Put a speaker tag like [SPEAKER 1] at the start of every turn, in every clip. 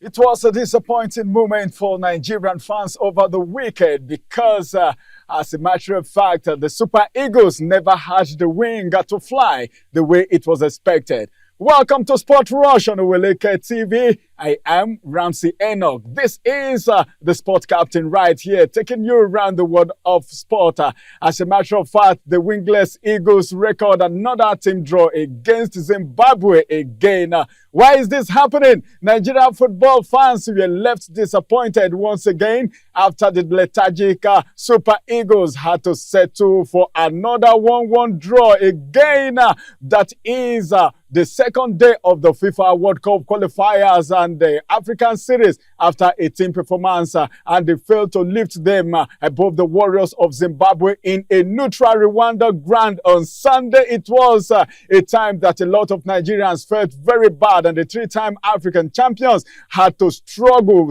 [SPEAKER 1] It was a disappointing moment for Nigerian fans over the weekend because, as a matter of fact, the Super Eagles never had the wing to fly the way it was expected. Welcome to Sport Rush on Oweleketv. I am Ramsey Enoch. This is the Sport Captain right here, taking you around the world of sport. As a matter of fact, the wingless Eagles record another team draw against Zimbabwe again. Why is this happening? Nigerian football fans were left disappointed once again after the lethargic Super Eagles had to settle for another 1-1 draw again. That is the second day of the FIFA World Cup qualifiers and the African series after a team performance and they failed to lift them above the Warriors of Zimbabwe in a neutral Rwanda ground on Sunday. It was a time that a lot of Nigerians felt very bad, and the three-time African champions had to struggle.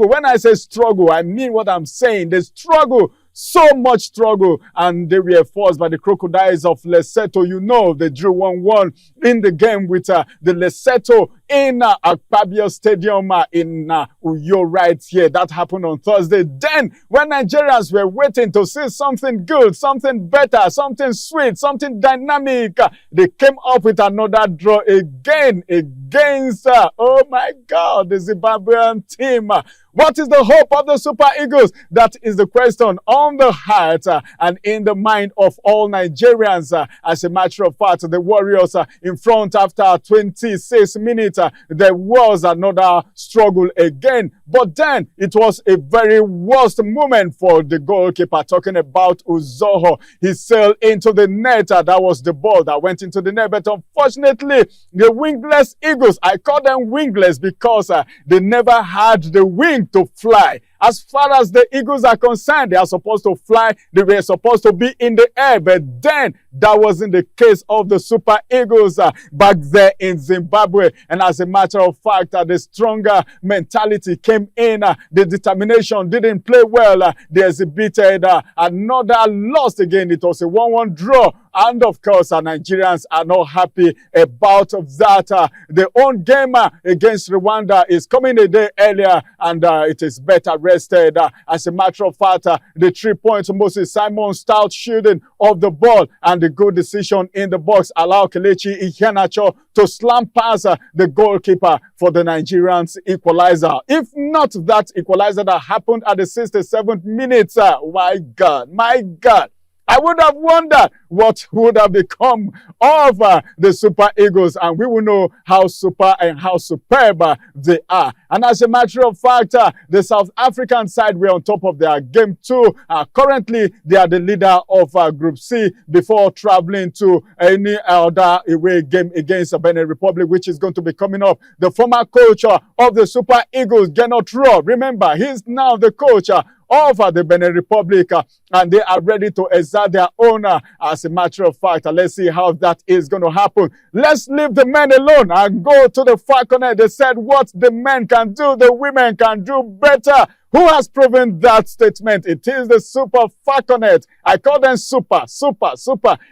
[SPEAKER 1] When I say struggle, I mean what I'm saying. They struggle. So much struggle, and they were forced by the Crocodiles of Lesotho. You know, they drew 1-1 in the game with the Lesotho in Akpabio Stadium in Uyo right here. That happened on Thursday. Then, when Nigerians were waiting to see something good, something better, something sweet, something dynamic, they came up with another draw again against, oh my God, the Zimbabwean team. What is the hope of the Super Eagles? That is the question on the heart and in the mind of all Nigerians. As a matter of fact, the Warriors in front after 26 minutes. There was another struggle again. But then it was a very worst moment for the goalkeeper, talking about Uzoho. He sailed into the net. That was the ball that went into the net. But unfortunately, the wingless Eagles, I call them wingless because they never had the wing to fly. As far as the Eagles are concerned, they are supposed to fly. They were supposed to be in the air. But then that wasn't the case of the Super Eagles back there in Zimbabwe. And as a matter of fact, the stronger mentality came in. The determination didn't play well. They exhibited another loss again. It was a 1-1 draw. And of course, Nigerians are not happy about that. The own game against Rwanda is coming a day earlier, and it is better rested. As a matter of fact, the 3 points, Moses Simon stout shooting of the ball and the good decision in the box allow Kelechi Iheanacho to slam past the goalkeeper for the Nigerians equalizer. If not that equalizer that happened at the 67th minute, my God. I would have wondered what would have become of the Super Eagles, and we will know how super and how superb they are. And as a matter of fact, the South African side were on top of their game too. Currently, they are the leader of Group C before traveling to any other away game against the Benin Republic, which is going to be coming up. The former coach of the Super Eagles, Gernot Rohr, remember, he's now the coach of the Benin Republic, and they are ready to exert their own. As a matter of fact, let's see how that is going to happen. Let's leave the men alone and go to the Falconet. They said what the men can do, the women can do better. Who has proven that statement? It is the Super Falconet. I call them super,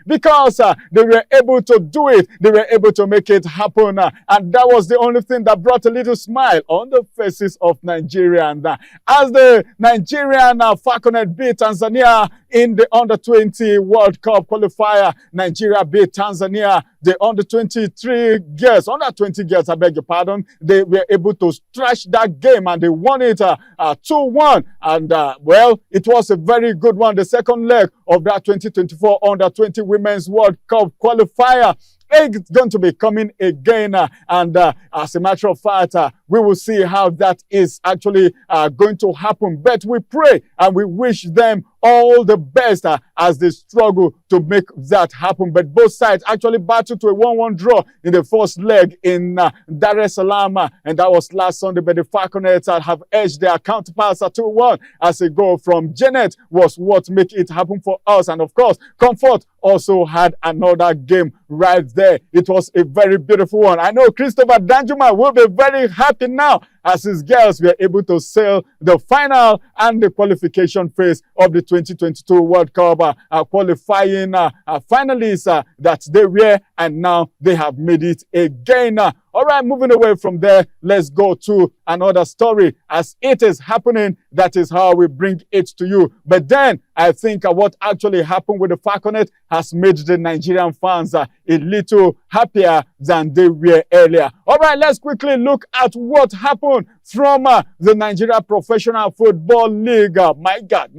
[SPEAKER 1] because they were able to do it. They were able to make it happen. And that was the only thing that brought a little smile on the faces of Nigerians. As the Nigerian Falconet beat Tanzania in the Under-20 World Cup qualifier, Nigeria beat Tanzania. The Under-23 girls, Under-20 girls, I beg your pardon, they were able to stretch that game and they won it 2-1. And, well, it was a very good one. The second leg of that 2024 Under-20 Women's World Cup qualifier. It's going to be coming again, and as a matter of fact, we will see how that is actually going to happen. But we pray and we wish them all the best as they struggle to make that happen. But both sides actually battled to a 1-1 draw in the first leg in Dar es Salaam, and that was last Sunday. But the Falconets have edged their counterparts at 2-1 as a goal from Janet was what made it happen for us. And of course, Comfort also had another game right there. It was a very beautiful one. I know Christopher Danjuma will be very happy now as his girls were able to sail the final and the qualification phase of the 2022 World Cup, qualifying finalists that they were, and now they have made it again. All right, moving away from there, let's go to another story. As it is happening, that is how we bring it to you. But then, I think what actually happened with the Falconet has made the Nigerian fans a little happier than they were earlier. All right, let's quickly look at what happened from the Nigeria Professional Football League. My God.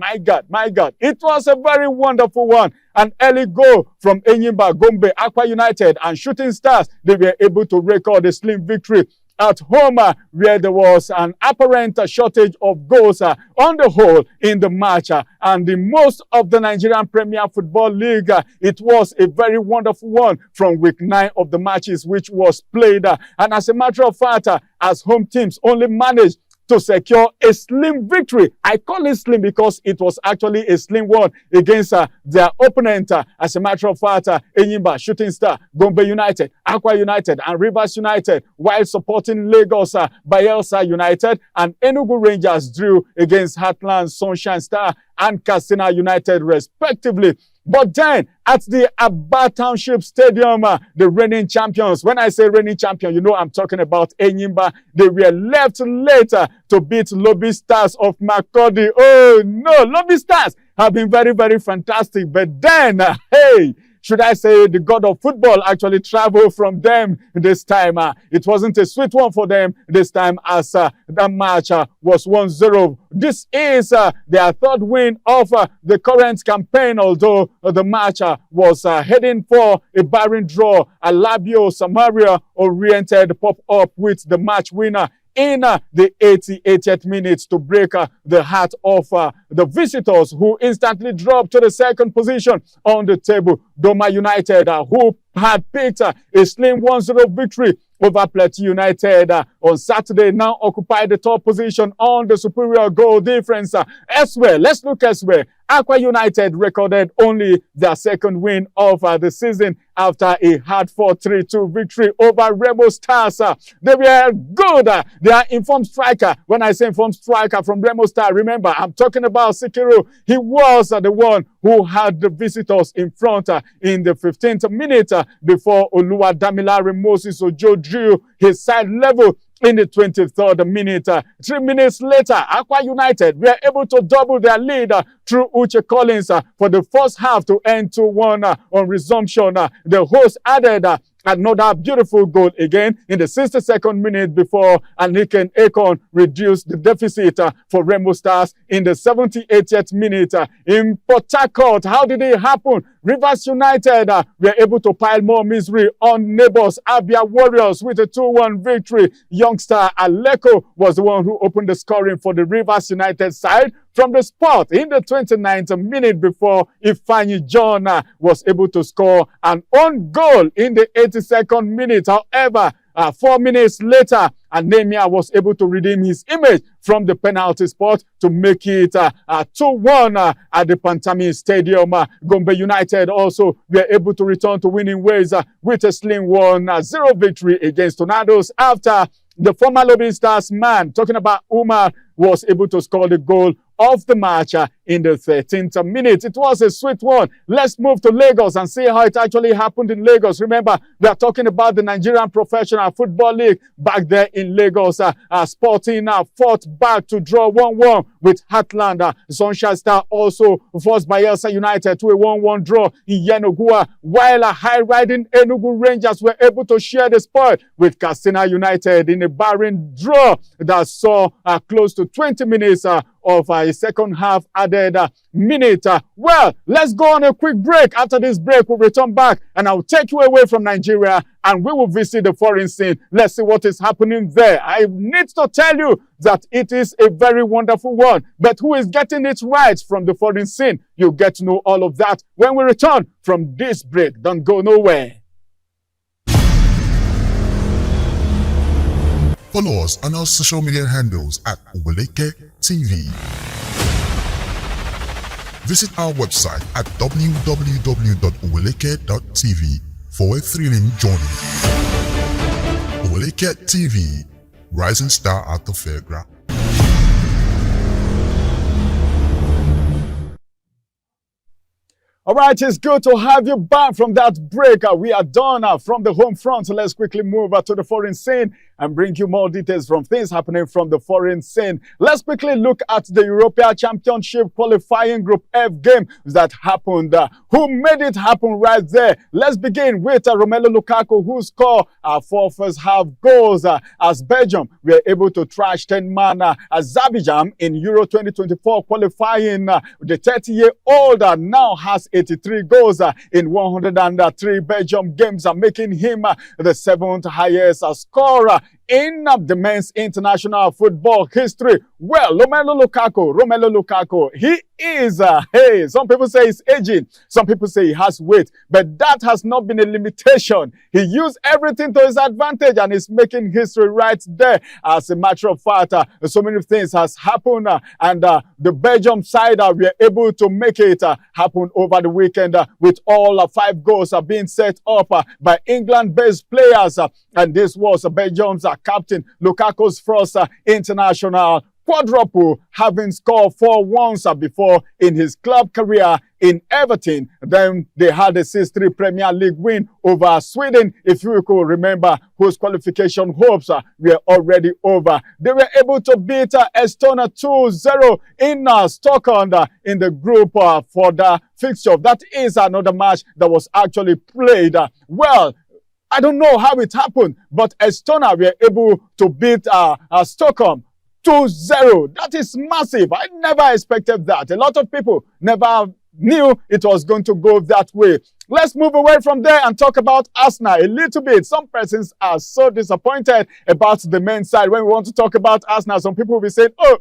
[SPEAKER 1] It was a very wonderful one. An early goal from Enyimba, Gombe, Akwa United, and Shooting Stars. They were able to record a slim victory at home, where there was an apparent shortage of goals on the whole in the match. And the most of the Nigerian Premier Football League, it was a very wonderful one from week 9 of the matches which was played. And as a matter of fact, as home teams only managed to secure a slim victory. I call it slim because it was actually a slim one against their opponent. As a matter of fact, Enyimba, Shooting Star, Gombe United, Akwa United, and Rivers United, while supporting Lagos, Bayelsa United, and Enugu Rangers drew against Heartland, Sunshine Star, and Katsina United, respectively. But then, at the Aba Township Stadium, the reigning champions, when I say reigning champion, you know I'm talking about Enyimba, they were left later to beat Lobby Stars of Makurdi. Oh no, Lobby Stars have been very, very fantastic. But then, hey, should I say the god of football actually traveled from them this time. It wasn't a sweet one for them this time, as that match was 1-0. This is their third win of the current campaign, although the match was heading for a barren draw. Alabio Samaria oriented pop up with the match winner in the 88th minute to break the heart of the visitors, who instantly dropped to the second position on the table. Doma United, who had picked a slim 1-0 victory over Plateau United on Saturday, now occupy the top position on the superior goal difference. Elsewhere, let's look elsewhere. Akwa United recorded only their second win of the season after a hard-fought 3-2 victory over Remo Stars. They were good. They are informed striker. When I say informed striker from Remo Stars, remember, I'm talking about Sikiru. He was the one who had the visitors in front in the 15th minute before Oluwadamilare Moses Ojo drew his side level in the 23rd minute. 3 minutes later, Akwa United were able to double their lead through Uche Collins for the first half to end 2-1 on resumption. The host added another beautiful goal again in the 62nd minute before Aniken Ekon reduced the deficit for Remo Stars in the 78th minute. In Port Harcourt, how did it happen? Rivers United were able to pile more misery on neighbors Abia Warriors with a 2-1 victory. Youngster Aleko was the one who opened the scoring for the Rivers United side from the spot in the 29th minute before Ifeanyi John was able to score an own goal in the 82nd minute. However, 4 minutes later, Anemia was able to redeem his image from the penalty spot to make it 2-1 at the Pantami Stadium. Gombe United also were able to return to winning ways with a slim 1-0 victory against Tornadoes after the former Lobby Stars man, talking about Umar, was able to score the goal of the match in the 13th minute. It was a sweet one. Let's move to Lagos and see how it actually happened in Lagos. Remember, we are talking about the Nigerian Professional Football League back there in Lagos. Sporting fought back to draw 1-1 with Heartland. Sunshine Star also forced Bayelsa United to a 1-1 draw in Yenogua, while high-riding Enugu Rangers were able to share the spoil with Katsina United in a barren draw that saw close to 20 minutes of a second half added minute. Well, let's go on a quick break. After this break, we'll return back and I'll take you away from Nigeria and we will visit the foreign scene. Let's see what is happening there. I need to tell you that it is a very wonderful one. But who is getting it right from the foreign scene? You'll get to know all of that when we return from this break. Don't go nowhere.
[SPEAKER 2] Follow us on our social media handles at Oweleketv. Visit our website at www.oweleketv for a thrilling journey. Oweleketv, rising star at the fairground.
[SPEAKER 1] All right, it's good to have you back from that break. We are done from the home front. So let's quickly move to the foreign scene and bring you more details from things happening from the foreign scene. Let's quickly look at the European Championship qualifying Group F game that happened. Who made it happen right there? Let's begin with Romelu Lukaku, who scored 4 first half goals as Belgium were able to trash 10-man Azerbaijan in Euro 2024 qualifying. The 30-year-old now has 83 goals in 103 Belgium games, making him the 7th highest scorer in the men's international football history. Well, Romelu Lukaku, he is, hey, some people say he's aging, some people say he has weight, but that has not been a limitation. He used everything to his advantage and is making history right there. As a matter of fact, so many things has happened and the Belgium side were able to make it happen over the weekend with all 5 goals being set up by England-based players. And this was Belgium's captain Lukaku's first international quadruple, having scored 4 once before in his club career in Everton. Then they had a 6-3 Premier League win over Sweden, if you could remember, whose qualification hopes were already over. They were able to beat Estonia 2-0 in Stockholm in the group for the fixture. That is another match that was actually played. Well, I don't know how it happened, but Estonia were able to beat Stockholm 2-0. That is massive. I never expected that. A lot of people never knew it was going to go that way. Let's move away from there and talk about Arsenal a little bit. Some persons are so disappointed about the men's side. When we want to talk about Arsenal, some people will be saying, oh,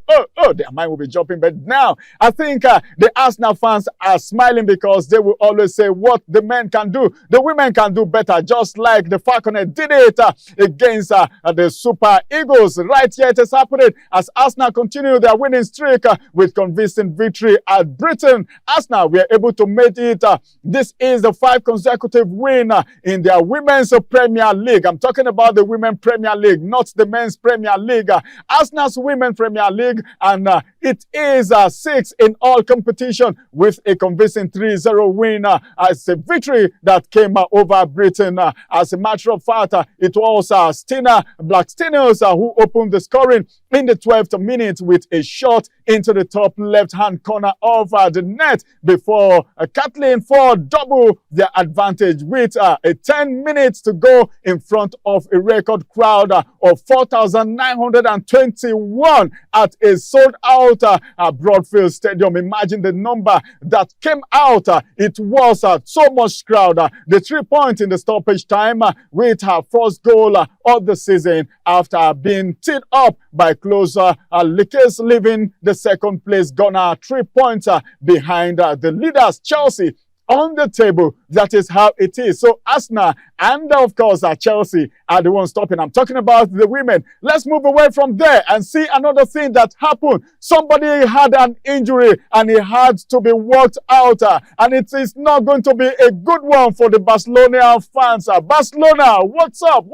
[SPEAKER 1] their mind will be jumping. But now, I think the Arsenal fans are smiling because they will always say what the men can do, the women can do better, just like the Falconet did it against the Super Eagles. Right here, it is happening as Arsenal continue their winning streak with convincing victory at Britain. Arsenal were able to make it. This is the 5 consecutive win in their Women's Premier League. I'm talking about the Women's Premier League, not the Men's Premier League. Arsenal's Women's Premier League, and it is 6 in all competition with a convincing 3-0 win as a victory that came over Britain. As a matter of fact, it was Stina Blackstenius who opened the scoring in the 12th minute with a shot into the top left-hand corner of the net before Kathleen Ford doubled their advantage with 10 minutes to go in front of a record crowd of 4,921 at a sold-out Broadfield Stadium. Imagine the number that came out. It was so much crowd. The 3 points in the stoppage time with her first goal of the season after being teed up by closer Lickers, leaving the second place gunner 3 points behind the leaders Chelsea on the table. That is how it is. So Arsenal and of course Chelsea are the ones stopping. I'm talking about the women. Let's move away from there and see another thing that happened. Somebody had an injury and he had to be worked out and it is not going to be a good one for the Barcelona fans. Barcelona, what's up?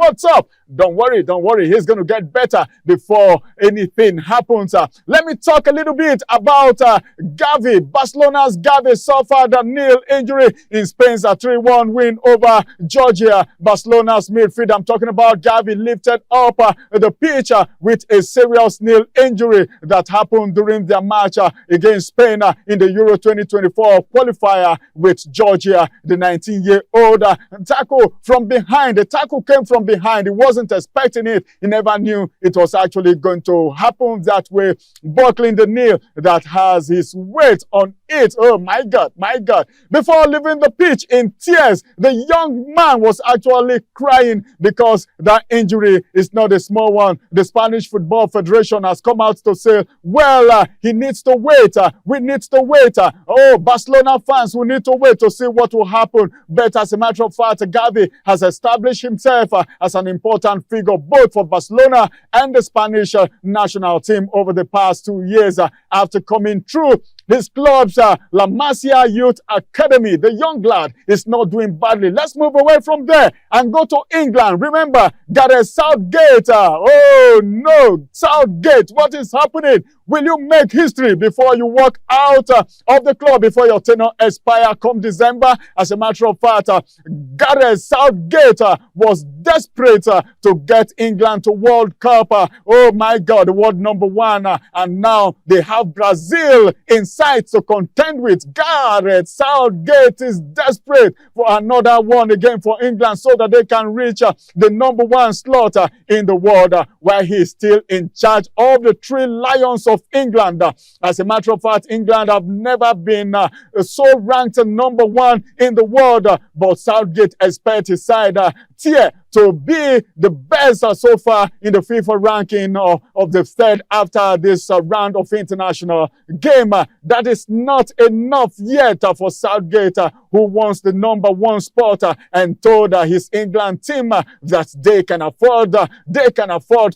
[SPEAKER 1] Don't worry, he's going to get better before anything happens. Let me talk a little bit about Gavi. Barcelona's Gavi suffered a knee injury in Spain's 3-1 win over Georgia. Barcelona's midfield, I'm talking about Gavi, lifted up the pitch with a serious knee injury that happened during their match against Spain in the Euro 2024 qualifier with Georgia. The 19-year-old tackle from behind. The tackle came from behind. He wasn't expecting it. He never knew it was actually going to happen that way. Buckling the knee that has his weight on it. Oh my God. Before leaving the pitch in tears, the young man was actually crying because that injury is not a small one. The Spanish Football Federation has come out to say, well, he needs to wait. We need to wait. Oh, Barcelona fans, we need to wait to see what will happen. But as a matter of fact, Gavi has established himself as an important figure both for Barcelona and the Spanish national team over the past 2 years after coming through his club's La Masia Youth Academy. The young lad is not doing badly. Let's move away from there and go to England. Remember, Gareth Southgate. Oh no, Southgate, what is happening? Will you make history before you walk out of the club, before your tenure expire come December? As a matter of fact, Gareth Southgate was desperate to get England to World Cup. Oh my God, world number one. And now they have Brazil in sight to contend with. Gareth Southgate is desperate for another one again for England so that they can reach the number one slot in the world while he's still in charge of the Three Lions of England. As a matter of fact, England have never been so ranked number one in the world, but Southgate expects his side tier to be the best so far in the FIFA ranking of the third after this round of international game. That is not enough yet for Southgate, who wants the number one spot and told his England team that they can afford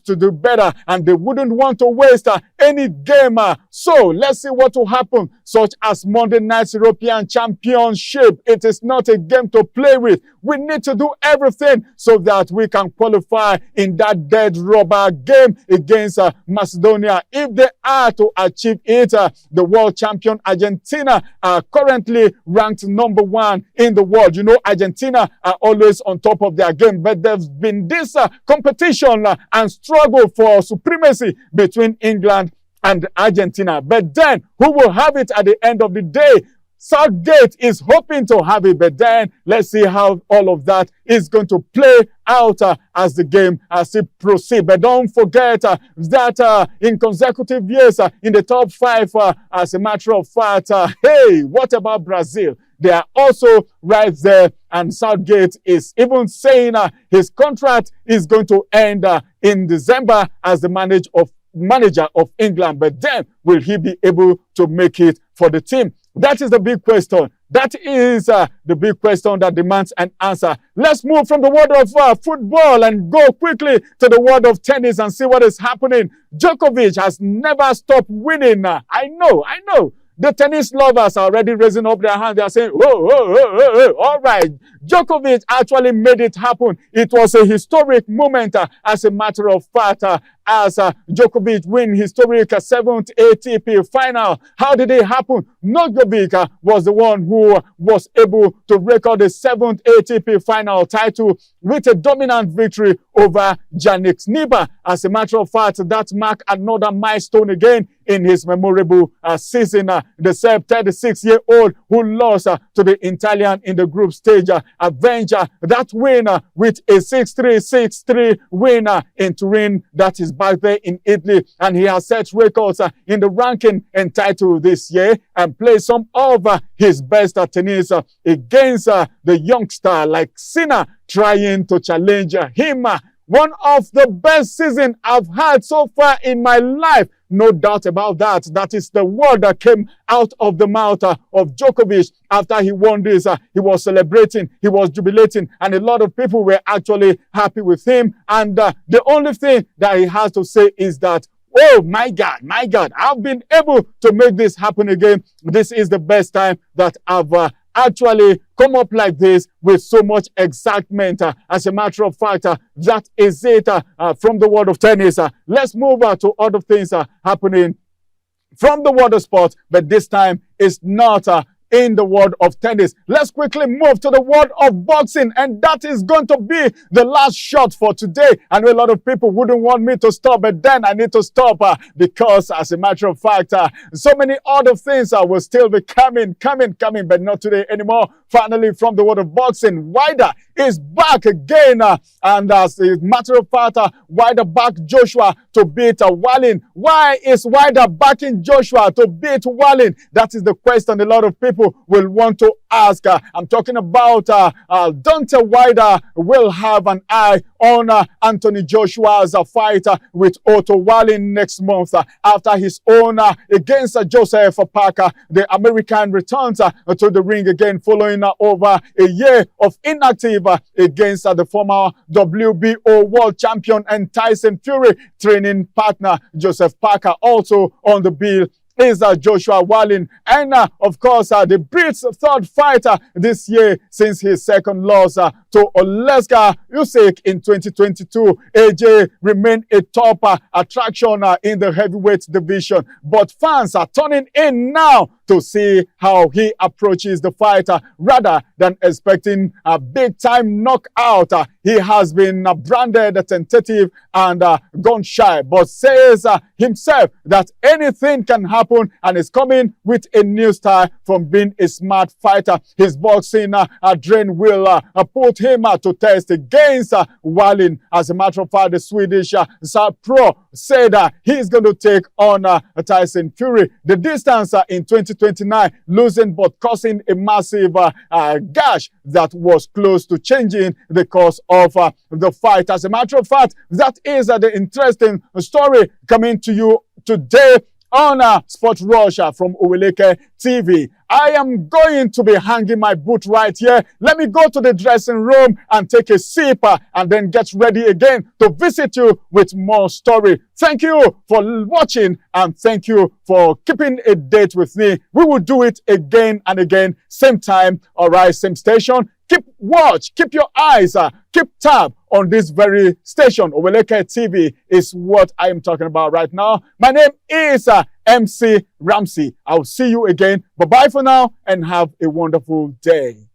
[SPEAKER 1] to do better and they wouldn't want to waste any game. So let's see what will happen, such as Monday night's European Championship. It is not a game to play with. We need to do everything so that we can qualify in that dead rubber game against Macedonia. If they are to achieve it, the world champion Argentina are currently ranked number one in the world. You know, Argentina are always on top of their game, but there's been this competition and struggle for supremacy between England and Argentina. But then, who will have it at the end of the day? Southgate is hoping to have it, but then let's see how all of that is going to play out as the game it proceeds. But don't forget that in consecutive years in the top five, as a matter of fact, hey, what about Brazil? They are also right there, and Southgate is even saying his contract is going to end in December as the manager of England. But then, will he be able to make it for the team? That is the big question. That is the big question that demands an answer. Let's move from the world of football and go quickly to the world of tennis and see what is happening. Djokovic has never stopped winning. I know. The tennis lovers are already raising up their hands. They are saying, whoa, all right. Djokovic actually made it happen. It was a historic moment, as a matter of fact, as Djokovic win historic 7th ATP final. How did it happen? Djokovic was the one who was able to record the 7th ATP final title with a dominant victory over Jannik Sinner. As a matter of fact, that marked another milestone again in his memorable season. The Serb 36-year-old who lost to the Italian in the group stage avenged that win with a 6-3, 6-3 win in Turin. That is back there in Italy, and he has set records in the ranking and title this year and played some of his best tennis against the youngster like Sinner trying to challenge him. One of the best seasons I've had so far in my life. No doubt about that. That is the word that came out of the mouth of Djokovic after he won this. He was celebrating, he was jubilating, and a lot of people were actually happy with him. And the only thing that he has to say is that, oh my God, I've been able to make this happen again. This is the best time that I've actually come up like this with so much excitement. As a matter of fact, that is it from the world of tennis. Let's move to other things happening from the world of sports, but this time it's not in the world of tennis. Let's quickly move to the world of boxing, and that is going to be the last shot for today. I know a lot of people wouldn't want me to stop, but then I need to stop because, as a matter of fact, so many other things will still be coming, but not today anymore. Finally, from the world of boxing, Wilder is back again, and as a matter of fact, Wilder backed Joshua to beat Wallin. Why is Wilder backing Joshua to beat Wallin? That is the question a lot of people will want to ask. I'm talking about Deontay Wilder will have an eye on Anthony Joshua's fight with Otto Wallin next month after his own against Joseph Parker. The American returns to the ring again following over a year of inactive against the former WBO world champion and Tyson Fury training partner Joseph Parker also on the bill is Joshua Wallin. And of course, the Brits' third fighter this year since his second loss to Oweleketv in 2022. AJ remained a top attraction in the heavyweight division, but fans are turning in now to see how he approaches the fight rather than expecting a big-time knockout. He has been branded tentative and gun shy, but says himself that anything can happen and is coming with a new style from being a smart fighter. His boxing drain will put him to test against Wallin. As a matter of fact, the Swedish Pro said he's going to take on Tyson Fury. The distance in 2029, losing but causing a massive gash that was close to changing the course of the fight. As a matter of fact, that is the interesting story coming to you today on Sport Rush from Oweleketv. I am going to be hanging my boot right here. Let me go to the dressing room and take a sip and then get ready again to visit you with more story. Thank you for watching and thank you for keeping a date with me. We will do it again and again, same time, all right, same station. Keep watch, keep your eyes, keep tab on this very station. Oweleketv is what I am talking about right now. My name is MC Ramsey. I'll see you again. Bye-bye for now and have a wonderful day.